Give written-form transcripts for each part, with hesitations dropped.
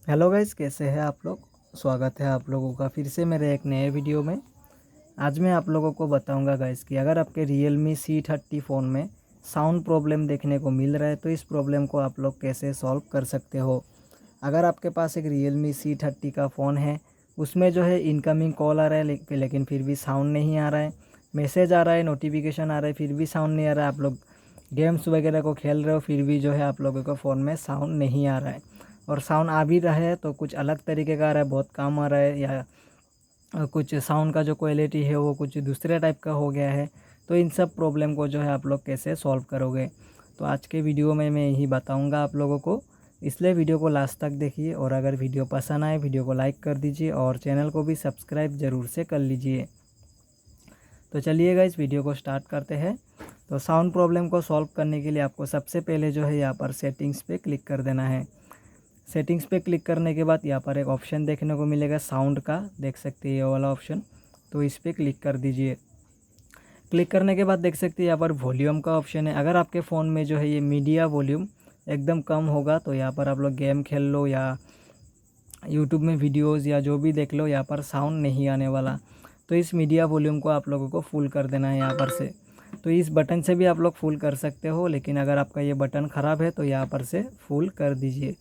Hello guys, कैसे हैं आप लोग। स्वागत है आप लोगों का फिर से मेरे एक नए वीडियो में। आज मैं आप लोगों को बताऊंगा गाइस कि अगर आपके Realme C30 फ़ोन में साउंड प्रॉब्लम देखने को मिल रहा है तो इस प्रॉब्लम को आप लोग कैसे सॉल्व कर सकते हो। अगर आपके पास एक Realme C30 का फ़ोन है, उसमें जो है इनकमिंग कॉल आ रहा है लेकिन फिर भी साउंड नहीं आ रहा है, मैसेज आ रहा है, नोटिफिकेशन आ रहा है, फिर भी साउंड नहीं आ रहा है, आप लोग गेम्स वगैरह को खेल रहे हो फिर भी जो है आप लोगों को फ़ोन में साउंड नहीं आ रहा है, और साउंड आ भी रहा है तो कुछ अलग तरीके का आ रहा है, बहुत कम आ रहा है, या कुछ साउंड का जो क्वालिटी है वो कुछ दूसरे टाइप का हो गया है। तो इन सब प्रॉब्लम को जो है आप लोग कैसे सॉल्व करोगे, तो आज के वीडियो में मैं यही बताऊंगा आप लोगों को। इसलिए वीडियो को लास्ट तक देखिए, और अगर वीडियो पसंद आए वीडियो को लाइक कर दीजिए और चैनल को भी सब्सक्राइब ज़रूर से कर लीजिए। तो चलिएगा इस वीडियो को स्टार्ट करते हैं। तो साउंड प्रॉब्लम को सॉल्व करने के लिए आपको सबसे पहले जो है यहाँ पर सेटिंग्स पे क्लिक कर देना है। सेटिंग्स पे क्लिक करने के बाद यहाँ पर एक ऑप्शन देखने को मिलेगा साउंड का, देख सकते हैं ये वाला ऑप्शन, तो इस पर क्लिक कर दीजिए। क्लिक करने के बाद देख सकते हैं यहाँ पर वॉल्यूम का ऑप्शन है। अगर आपके फ़ोन में जो है ये मीडिया वॉल्यूम एकदम कम होगा तो यहाँ पर आप लोग गेम खेल लो या यूट्यूब में वीडियोज़ या जो भी देख लो, यहाँ पर साउंड नहीं आने वाला। तो इस मीडिया वॉल्यूम को आप लोगों को फुल कर देना है यहाँ पर से। तो इस बटन से भी आप लोग फुल कर सकते हो, लेकिन अगर आपका ये बटन ख़राब है तो यहाँ पर से फुल कर दीजिए।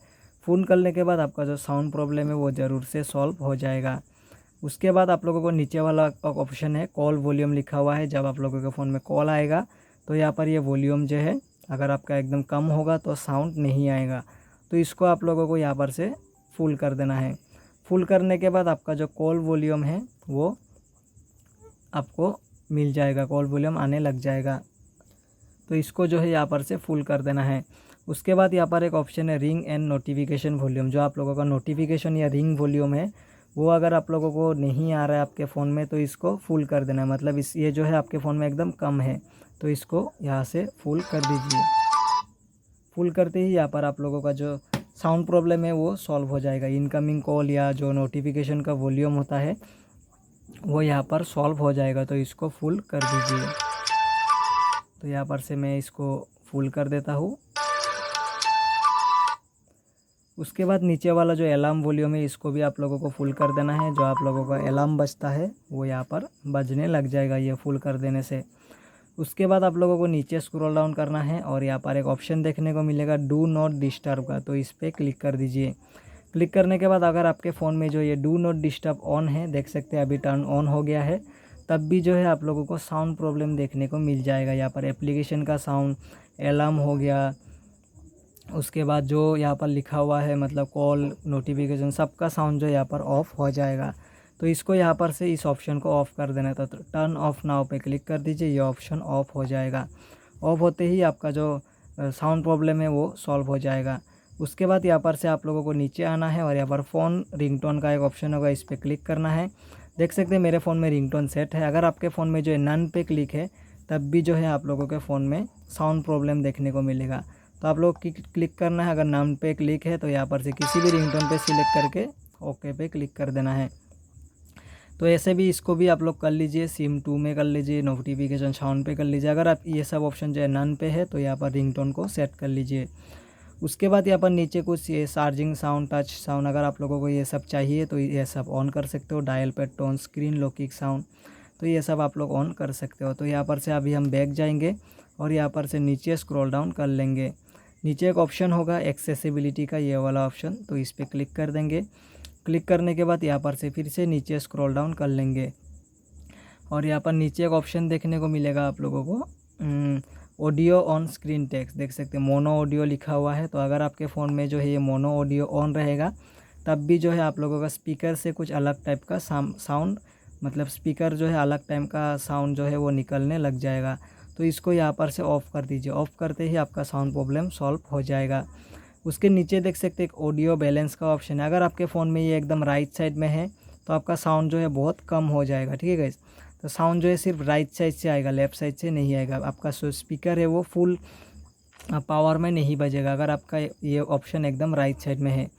फुल करने के बाद आपका जो साउंड प्रॉब्लम है वो ज़रूर से सॉल्व हो जाएगा। उसके बाद आप लोगों को नीचे वाला ऑप्शन है कॉल वॉल्यूम लिखा हुआ है। जब आप लोगों के फ़ोन में कॉल आएगा तो यहाँ पर ये वॉल्यूम जो है अगर आपका एकदम कम होगा तो साउंड नहीं आएगा। तो इसको आप लोगों को यहाँ पर से फुल कर देना है। फुल करने के बाद आपका जो कॉल वॉल्यूम है वो आपको मिल जाएगा, कॉल वॉल्यूम आने लग जाएगा। तो इसको जो है यहाँ पर से फुल कर देना है। उसके बाद यहाँ पर एक ऑप्शन है रिंग एंड नोटिफिकेशन वॉल्यूम। जो आप लोगों का नोटिफिकेशन या रिंग वॉल्यूम है वो अगर आप लोगों को नहीं आ रहा है आपके फ़ोन में तो इसको फुल कर देना है। मतलब इस ये जो है आपके फ़ोन में एकदम कम है, तो इसको यहाँ से फुल कर दीजिए। फुल करते ही यहाँ पर आप लोगों का जो साउंड प्रॉब्लम है वो सॉल्व हो जाएगा। इनकमिंग कॉल या जो नोटिफिकेशन का वॉल्यूम होता है वो यहाँ पर सॉल्व हो जाएगा। तो इसको फुल कर दीजिए। तो यहाँ पर से मैं इसको फुल कर देता हूँ। उसके बाद नीचे वाला जो अलार्म वॉल्यूम है इसको भी आप लोगों को फुल कर देना है। जो आप लोगों का अलार्म बजता है वो यहाँ पर बजने लग जाएगा ये फुल कर देने से। उसके बाद आप लोगों को नीचे स्क्रॉल डाउन करना है और यहाँ पर एक ऑप्शन देखने को मिलेगा डू नॉट डिस्टर्ब का, तो इस पर क्लिक कर दीजिए। क्लिक करने के बाद अगर आपके फ़ोन में जो ये डू नॉट डिस्टर्ब ऑन है, देख सकते हैं अभी टर्न ऑन हो गया है, तब भी जो है आप लोगों को साउंड प्रॉब्लम देखने को मिल जाएगा। यहाँ पर एप्लीकेशन का साउंड, अलार्म हो गया, उसके बाद जो यहाँ पर लिखा हुआ है मतलब कॉल, नोटिफिकेशन, सबका साउंड जो यहाँ पर ऑफ हो जाएगा। तो इसको यहाँ पर से इस ऑप्शन को ऑफ़ कर देना था। तो टर्न ऑफ नाउ पे क्लिक कर दीजिए, ये ऑप्शन ऑफ हो जाएगा। ऑफ होते ही आपका जो साउंड प्रॉब्लम है वो सॉल्व हो जाएगा। उसके बाद यहाँ पर से आप लोगों को नीचे आना है और यहाँ पर फ़ोन रिंगटोन का एक ऑप्शन होगा, इस पर क्लिक करना है। देख सकते हैं मेरे फ़ोन में रिंगटोन सेट है। अगर आपके फ़ोन में जो है नन पे क्लिक है तब भी जो है आप लोगों के फ़ोन में साउंड प्रॉब्लम देखने को मिलेगा। तो आप लोग क्लिक करना है। अगर नाम पे क्लिक है तो यहाँ पर से किसी भी रिंगटोन पे सिलेक्ट करके ओके पे क्लिक कर देना है। तो ऐसे भी इसको भी आप लोग कर लीजिए, सिम 2 में कर लीजिए, नोटिफिकेशन साउंड पे कर लीजिए। अगर आप ये सब ऑप्शन जो है नन पे है तो यहाँ पर रिंगटोन को सेट कर लीजिए। उसके बाद यहाँ पर नीचे कुछ ये चार्जिंग साउंड, टच साउंड, अगर आप लोगों को ये सब चाहिए तो ये सब ऑन कर सकते हो। Dial pad tone, screen locking sound, तो ये सब आप लोग ऑन कर सकते हो। तो यहाँ पर से अभी हम बैक जाएंगे और यहाँ पर से नीचे स्क्रॉल डाउन कर लेंगे। नीचे एक ऑप्शन होगा एक्सेसिबिलिटी का, ये वाला ऑप्शन, तो इस पर क्लिक कर देंगे। क्लिक करने के बाद यहाँ पर से फिर से नीचे स्क्रॉल डाउन कर लेंगे और यहाँ पर नीचे एक ऑप्शन देखने को मिलेगा आप लोगों को ऑडियो ऑन स्क्रीन टेक्स्ट, देख सकते हैं मोनो ऑडियो लिखा हुआ है। तो अगर आपके फ़ोन में जो है ये मोनो ऑडियो ऑन रहेगा तब भी जो है आप लोगों का स्पीकर से कुछ अलग टाइप का साउंड, मतलब स्पीकर जो है अलग टाइप का साउंड जो है वो निकलने लग जाएगा। तो इसको यहाँ पर से ऑफ़ कर दीजिए। ऑफ़ करते ही आपका साउंड प्रॉब्लम सॉल्व हो जाएगा। उसके नीचे देख सकते हैं एक ऑडियो बैलेंस का ऑप्शन है। अगर आपके फ़ोन में ये एकदम राइट साइड में है तो आपका साउंड जो है बहुत कम हो जाएगा, ठीक है गाइस। तो साउंड जो है सिर्फ राइट साइड से आएगा, लेफ़्ट साइड से नहीं आएगा। आपका जो स्पीकर है वो फुल पावर में नहीं बजेगा अगर आपका ये ऑप्शन एकदम राइट साइड में है।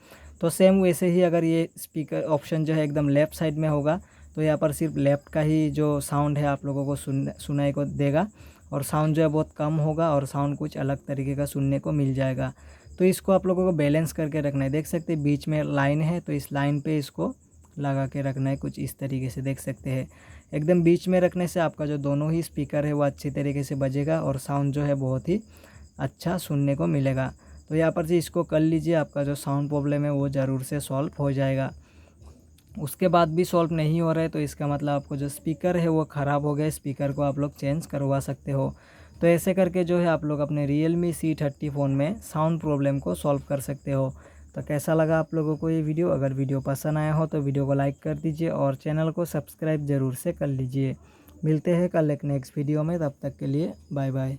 तो सेम वैसे ही अगर ये स्पीकर ऑप्शन जो है एकदम लेफ़्ट साइड में होगा तो यहाँ पर सिर्फ लेफ़्ट का ही जो साउंड है आप लोगों को सुनाई को देगा और साउंड जो है बहुत कम होगा और साउंड कुछ अलग तरीके का सुनने को मिल जाएगा। तो तो इसको आप लोगों को बैलेंस करके रखना है। देख सकते हैं बीच में लाइन है, तो इस लाइन पे इसको लगा के रखना है कुछ इस तरीके से। देख सकते हैं एकदम बीच में रखने से आपका जो दोनों ही स्पीकर है वो अच्छी तरीके से बजेगा और साउंड जो है बहुत ही अच्छा सुनने को मिलेगा। तो यहाँ पर से इसको कर लीजिए, आपका जो साउंड प्रॉब्लम है वो ज़रूर से सॉल्व हो जाएगा। उसके बाद भी सॉल्व नहीं हो रहा है तो इसका मतलब आपको जो स्पीकर है वो ख़राब हो गया, स्पीकर को आप लोग चेंज करवा सकते हो। तो ऐसे करके जो है आप लोग अपने Realme C30 फ़ोन में साउंड प्रॉब्लम को सॉल्व कर सकते हो। तो कैसा लगा आप लोगों को ये वीडियो? अगर वीडियो पसंद आया हो तो वीडियो को लाइक कर दीजिए और चैनल को सब्सक्राइब ज़रूर से कर लीजिए। मिलते हैं कल एक नेक्स्ट वीडियो में, तब तक के लिए बाय बाय।